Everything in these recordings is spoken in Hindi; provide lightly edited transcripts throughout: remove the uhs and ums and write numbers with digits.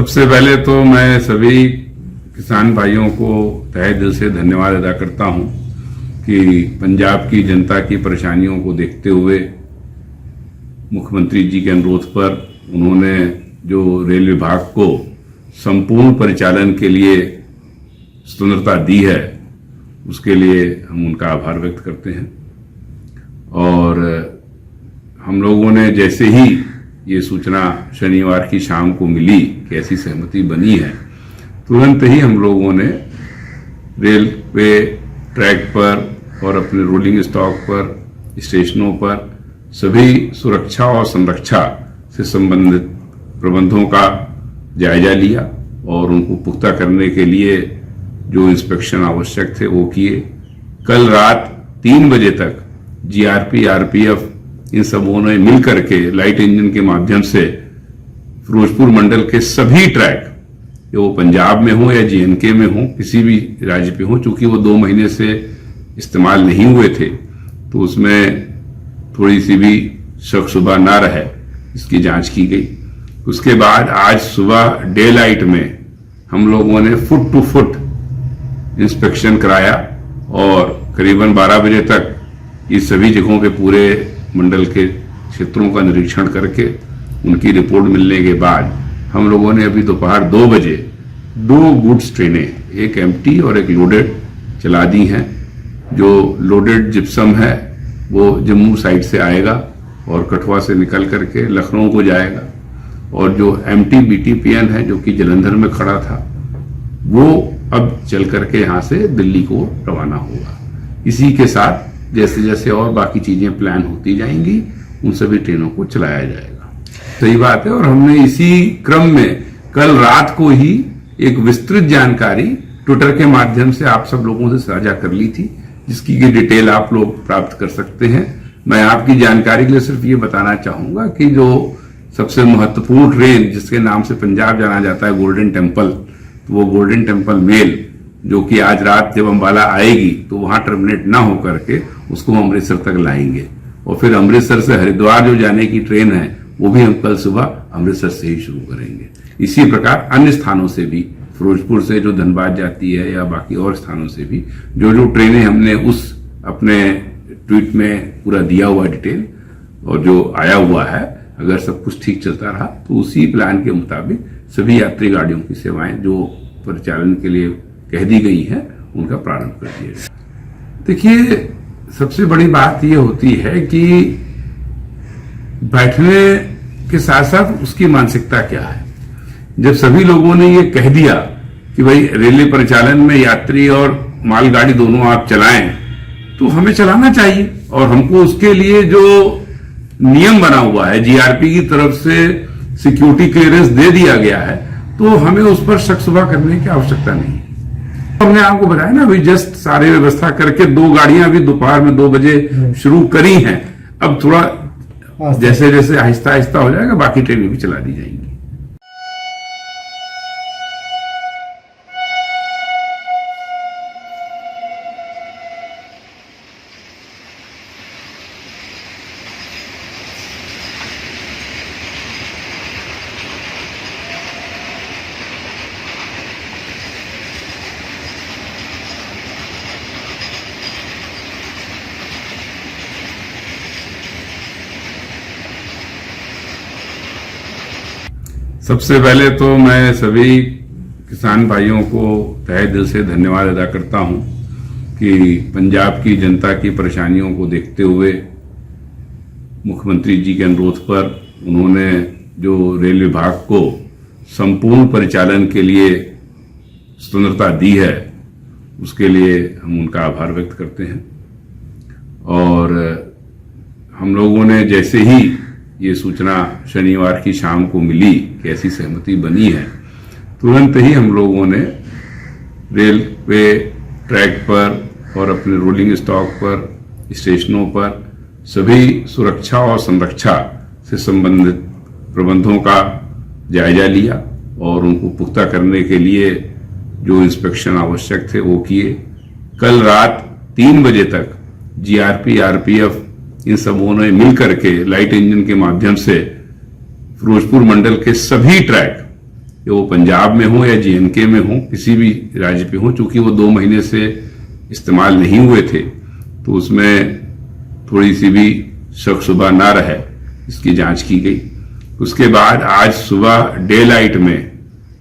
सबसे पहले तो मैं सभी किसान भाइयों को तहे दिल से धन्यवाद अदा करता हूं कि पंजाब की जनता की परेशानियों को देखते हुए मुख्यमंत्री जी के अनुरोध पर उन्होंने जो रेल विभाग को संपूर्ण परिचालन के लिए स्वतंत्रता दी है, उसके लिए हम उनका आभार व्यक्त करते हैं। और हम लोगों ने जैसे ही ये सूचना शनिवार की शाम को मिली कि ऐसी सहमति बनी है, तुरंत ही हम लोगों ने रेलवे ट्रैक पर और अपने रोलिंग स्टॉक पर, स्टेशनों पर सभी सुरक्षा और संरक्षा से संबंधित प्रबंधों का जायजा लिया और उनको पुख्ता करने के लिए जो इंस्पेक्शन आवश्यक थे वो किए। कल रात 3 बजे तक जीआरपी, आरपीएफ इन सबों ने मिलकर के लाइट इंजन के माध्यम से फिरोजपुर मंडल के सभी ट्रैक, वो पंजाब में हो या जीएनके में हो, किसी भी राज्य पे हो, चूंकि वो 2 महीने से इस्तेमाल नहीं हुए थे तो उसमें थोड़ी सी भी शक शुबा ना रहे, इसकी जांच की गई। उसके बाद आज सुबह डे लाइट में हम लोगों ने फुट टू फुट इंस्पेक्शन कराया और करीबन 12 बजे तक इस सभी जगहों के पूरे मंडल के क्षेत्रों का निरीक्षण करके उनकी रिपोर्ट मिलने के बाद हम लोगों ने अभी दोपहर 2 बजे 2 गुड्स ट्रेनें, एक एम्प्टी और एक लोडेड चला दी हैं। जो लोडेड जिप्सम है वो जम्मू साइड से आएगा और कठुआ से निकल करके लखनऊ को जाएगा, और जो एम्प्टी बीटीपीएन है जो कि जलंधर में खड़ा था वो अब चल करके यहाँ से दिल्ली को रवाना होगा। इसी के साथ जैसे जैसे और बाकी चीजें प्लान होती जाएंगी उन सभी ट्रेनों को चलाया जाएगा। सही बात है। और हमने इसी क्रम में कल रात को ही एक विस्तृत जानकारी ट्विटर के माध्यम से आप सब लोगों से साझा कर ली थी, जिसकी की डिटेल आप लोग प्राप्त कर सकते हैं। मैं आपकी जानकारी के लिए सिर्फ ये बताना चाहूंगा कि जो सबसे महत्वपूर्ण ट्रेन जिसके नाम से पंजाब जाना जाता है, गोल्डन टेम्पल, तो वो गोल्डन टेम्पल मेल जो कि आज रात जब अंबाला आएगी तो वहां टर्मिनेट ना होकर के उसको हम अमृतसर तक लाएंगे, और फिर अमृतसर से हरिद्वार जो जाने की ट्रेन है वो भी हम कल सुबह अमृतसर से ही शुरू करेंगे। इसी प्रकार अन्य स्थानों से भी, फिरोजपुर से जो धनबाद जाती है या बाकी और स्थानों से भी जो जो ट्रेनें हमने उस अपने ट्वीट में पूरा दिया हुआ डिटेल और जो आया हुआ है, अगर सब कुछ ठीक चलता रहा तो उसी प्लान के मुताबिक सभी यात्री गाड़ियों की सेवाएं जो परिचालन के लिए कह दी गई है उनका प्रारंभ कर दिया जाए। देखिए, सबसे बड़ी बात यह होती है कि बैठने के साथ साथ उसकी मानसिकता क्या है। जब सभी लोगों ने ये कह दिया कि भाई रेलवे परिचालन में यात्री और मालगाड़ी दोनों आप चलाएं, तो हमें चलाना चाहिए, और हमको उसके लिए जो नियम बना हुआ है, जीआरपी की तरफ से सिक्योरिटी क्लियरेंस दे दिया गया है, तो हमें उस पर शक शुबा करने की आवश्यकता नहीं। हमने आपको बताया ना, अभी जस्ट सारी व्यवस्था करके 2 गाड़ियां अभी दोपहर में 2 बजे शुरू करी हैं। अब थोड़ा जैसे जैसे आहिस्ता आहिस्ता हो जाएगा बाकी ट्रेनें भी चला दी जाएंगी। सबसे पहले तो मैं सभी किसान भाइयों को तहे दिल से धन्यवाद अदा करता हूं कि पंजाब की जनता की परेशानियों को देखते हुए मुख्यमंत्री जी के अनुरोध पर उन्होंने जो रेल विभाग को संपूर्ण परिचालन के लिए स्वतंत्रता दी है, उसके लिए हम उनका आभार व्यक्त करते हैं। और हम लोगों ने जैसे ही ये सूचना शनिवार की शाम को मिली कि ऐसी सहमति बनी है, तुरंत ही हम लोगों ने रेलवे ट्रैक पर और अपने रोलिंग स्टॉक पर, स्टेशनों पर सभी सुरक्षा और संरक्षा से संबंधित प्रबंधों का जायजा लिया और उनको पुख्ता करने के लिए जो इंस्पेक्शन आवश्यक थे वो किए। कल रात 3 बजे तक जीआरपी, आरपीएफ इन सबों ने मिलकर के लाइट इंजन के माध्यम से फिरोजपुर मंडल के सभी ट्रैक, या वो पंजाब में हो या JNK में हो, किसी भी राज्य पे हो, चूंकि वो 2 महीने से इस्तेमाल नहीं हुए थे तो उसमें थोड़ी सी भी शक शुबा ना रहे, इसकी जांच की गई। उसके बाद आज सुबह डे लाइट में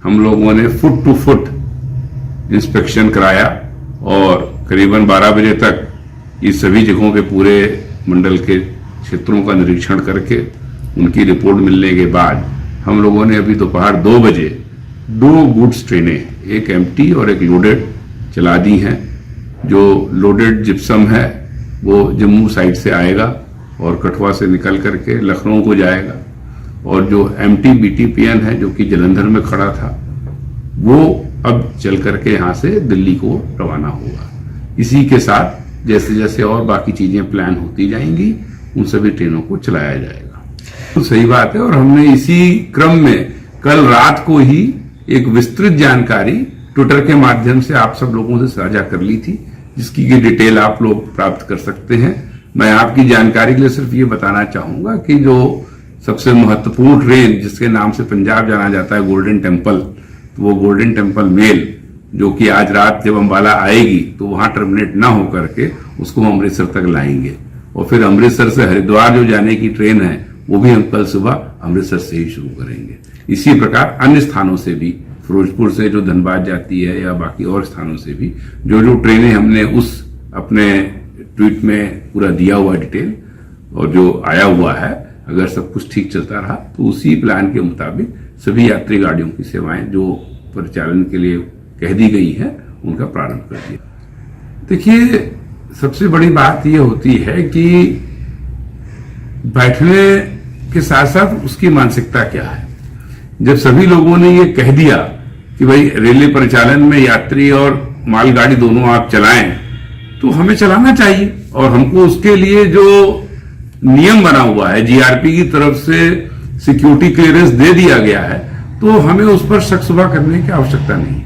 हम लोगों ने फुट टू फुट इंस्पेक्शन कराया और करीबन 12 बजे तक ये सभी जगहों पे पूरे मंडल के क्षेत्रों का निरीक्षण करके उनकी रिपोर्ट मिलने के बाद हम लोगों ने अभी दोपहर 2 बजे 2 गुड्स ट्रेनें, एक एम्प्टी और एक लोडेड चला दी हैं। जो लोडेड जिप्सम है वो जम्मू साइड से आएगा और कठुआ से निकल करके लखनऊ को जाएगा, और जो एम्प्टी BTPN है जो कि जलंधर में खड़ा था वो अब चल करके यहाँ से दिल्ली को रवाना होगा। इसी के साथ जैसे जैसे और बाकी चीजें प्लान होती जाएंगी उन सभी ट्रेनों को चलाया जाएगा। तो सही बात है, और हमने इसी क्रम में कल रात को ही एक विस्तृत जानकारी ट्विटर के माध्यम से आप सब लोगों से साझा कर ली थी, जिसकी की डिटेल आप लोग प्राप्त कर सकते हैं। मैं आपकी जानकारी के लिए सिर्फ ये बताना चाहूंगा कि जो सबसे महत्वपूर्ण ट्रेन जिसके नाम से पंजाब जाना जाता है गोल्डन टेम्पल, तो वो गोल्डन टेम्पल मेल जो कि आज रात जब अंबाला आएगी तो वहां टर्मिनेट ना होकर के उसको हम अमृतसर तक लाएंगे, और फिर अमृतसर से हरिद्वार जो जाने की ट्रेन है वो भी हम कल सुबह अमृतसर से ही शुरू करेंगे। इसी प्रकार अन्य स्थानों से भी, फिरोजपुर से जो धनबाद जाती है या बाकी और स्थानों से भी जो जो ट्रेनें हमने उस अपने ट्वीट में पूरा दिया हुआ डिटेल और जो आया हुआ है, अगर सब कुछ ठीक चलता रहा तो उसी प्लान के मुताबिक सभी यात्री गाड़ियों की सेवाएं जो परिचालन के लिए कह दी गई है उनका प्रारंभ कर दिया। देखिए, सबसे बड़ी बात यह होती है कि बैठने के साथ साथ उसकी मानसिकता क्या है। जब सभी लोगों ने ये कह दिया कि भाई रेलवे परिचालन में यात्री और मालगाड़ी दोनों आप चलाएं, तो हमें चलाना चाहिए, और हमको उसके लिए जो नियम बना हुआ है GRP की तरफ से सिक्योरिटी क्लियरेंस दे दिया गया है, तो हमें उस पर शक शुबा करने की आवश्यकता नहीं।